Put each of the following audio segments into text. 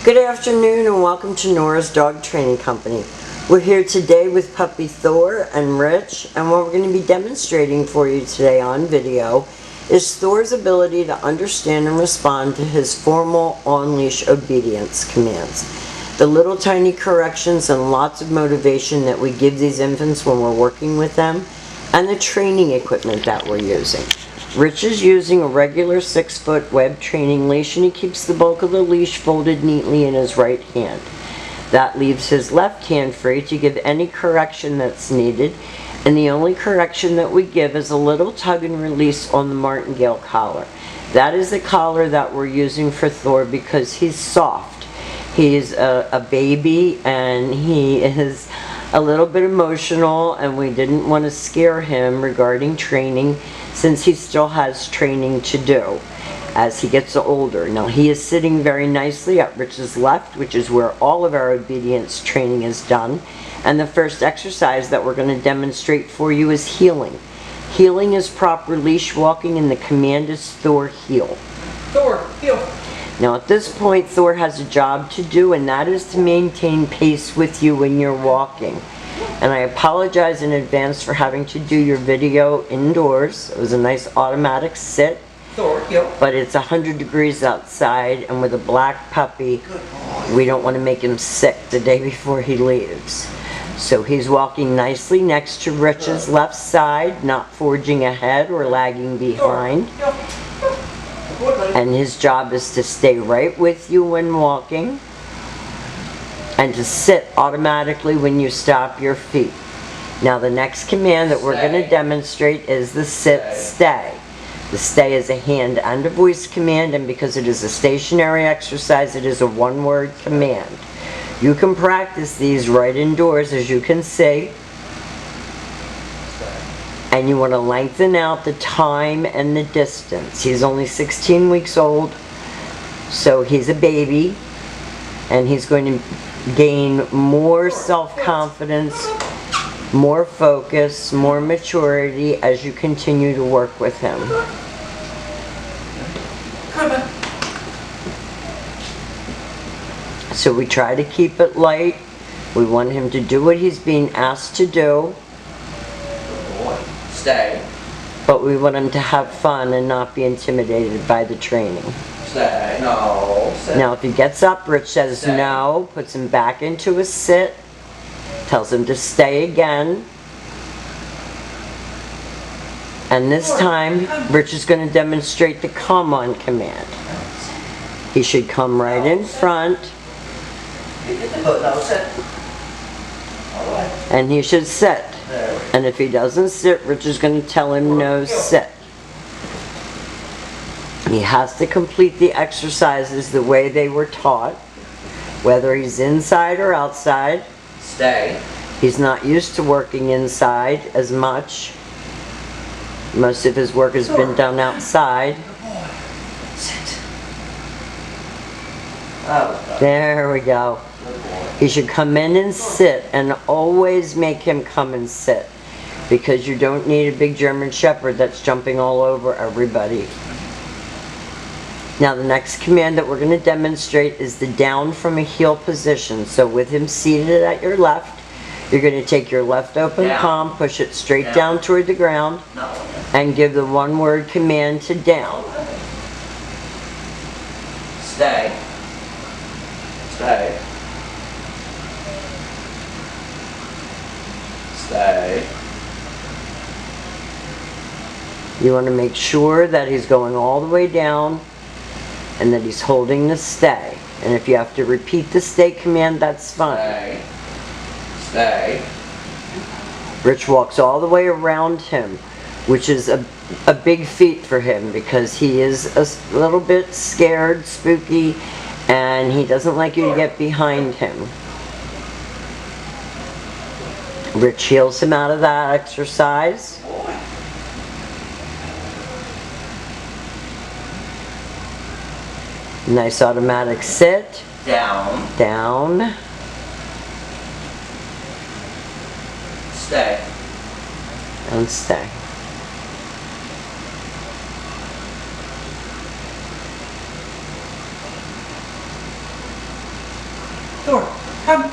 Good afternoon and welcome to Nora's Dog Training Company. We're here today with puppy Thor and Rich, and what we're going to be demonstrating for you today on video is Thor's ability to understand and respond to his formal on-leash obedience commands. The little tiny corrections and lots of motivation that we give these infants when we're working with them, and the training equipment that we're using. Rich is using a regular 6-foot web training leash, and he keeps the bulk of the leash folded neatly in his right hand. That leaves his left hand free to give any correction that's needed, and the only correction that we give is a little tug and release on the martingale collar. That is the collar that we're using for Thor because he's soft. He's a baby and he is a little bit emotional, and we didn't want to scare him regarding training since he still has training to do as he gets older. Now he is sitting very nicely at Rich's left, which is where all of our obedience training is done. And the first exercise that we're going to demonstrate for you is heeling. Heeling is proper leash walking, and the command is Thor, heel. Thor, heel. Now at this point Thor has a job to do, and that is to maintain pace with you when you're walking. And I apologize in advance for having to do your video indoors. It was a nice automatic sit. Thor, heel. But it's 100 degrees outside, and with a black puppy, we don't want to make him sick the day before he leaves. So he's walking nicely next to Rich's left side, not forging ahead or lagging behind. And his job is to stay right with you when walking, and to sit automatically when you stop your feet. Now the next command that we're going to demonstrate is the sit stay. The stay is a hand and a voice command, and because it is a stationary exercise, it is a one-word command. You can practice these right indoors, as you can see. And you want to lengthen out the time and the distance. He's only 16 weeks old, so he's a baby, and he's going to gain more self-confidence, more focus, more maturity as you continue to work with him. So we try to keep it light. We want him to do what he's being asked to do. Stay. But we want him to have fun and not be intimidated by the training. Stay. No. Sit. Now if he gets up, Rich says Stay. no, puts him back into a sit, tells him to stay again. And this time, Rich is going to demonstrate the come on command. He should come right in front, and he should sit. And if he doesn't sit, Rich is going to tell him no, sit. He has to complete the exercises the way they were taught, whether he's inside or outside. Stay. He's not used to working inside as much. Most of his work has been done outside. Sit. Oh. There we go. He should come in and sit, and always make him come and sit, because you don't need a big German Shepherd that's jumping all over everybody. Now the next command that we're going to demonstrate is the down from a heel position. So with him seated at your left, you're going to take your left open palm, push it straight down toward the ground, and give the one-word command to down. Stay. Stay. Stay. You want to make sure that he's going all the way down and that he's holding the stay. And if you have to repeat the stay command, that's fine. Stay. Stay. Rich walks all the way around him, which is a big feat for him because he is a little bit scared, spooky, and he doesn't like you to get behind him. Rich heels him out of that exercise. Nice automatic sit. Down. Down. Stay. And stay. Thor, come.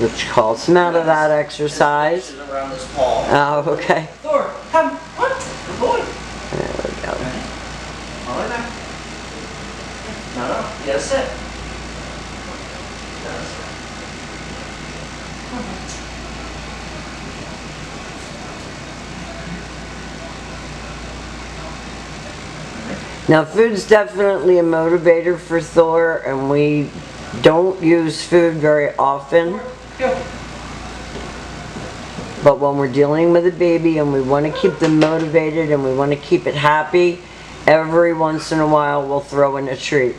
Which calls him out of that exercise. Just around his paw. Oh, okay. Thor, come. What? Good boy. There we go. All right now. No, no. You gotta sit. Now, food's definitely a motivator for Thor, and we don't use food very often. Go. But when we're dealing with a baby and we want to keep them motivated and we want to keep it happy, every once in a while we'll throw in a treat.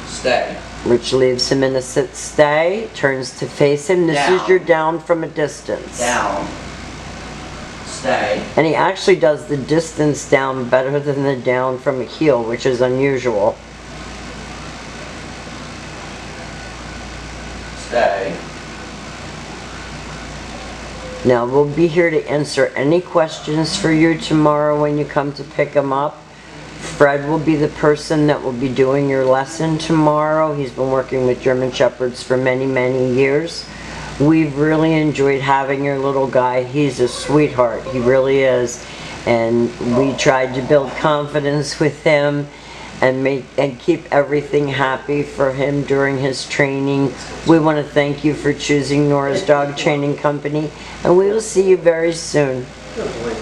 Stay. Which leaves him in a sit stay, turns to face him. This is Down. your down from a distance. Down. Stay. And he actually does the distance down better than the down from a heel, which is unusual. Stay. Now, we'll be here to answer any questions for you tomorrow when you come to pick him up. Fred will be the person that will be doing your lesson tomorrow. He's been working with German Shepherds for many, many years. We've really enjoyed having your little guy. He's a sweetheart. He really is. And we tried to build confidence with him and keep everything happy for him during his training. We want to thank you for choosing Nora's Dog Training Company, and we will see you very soon. Good boy.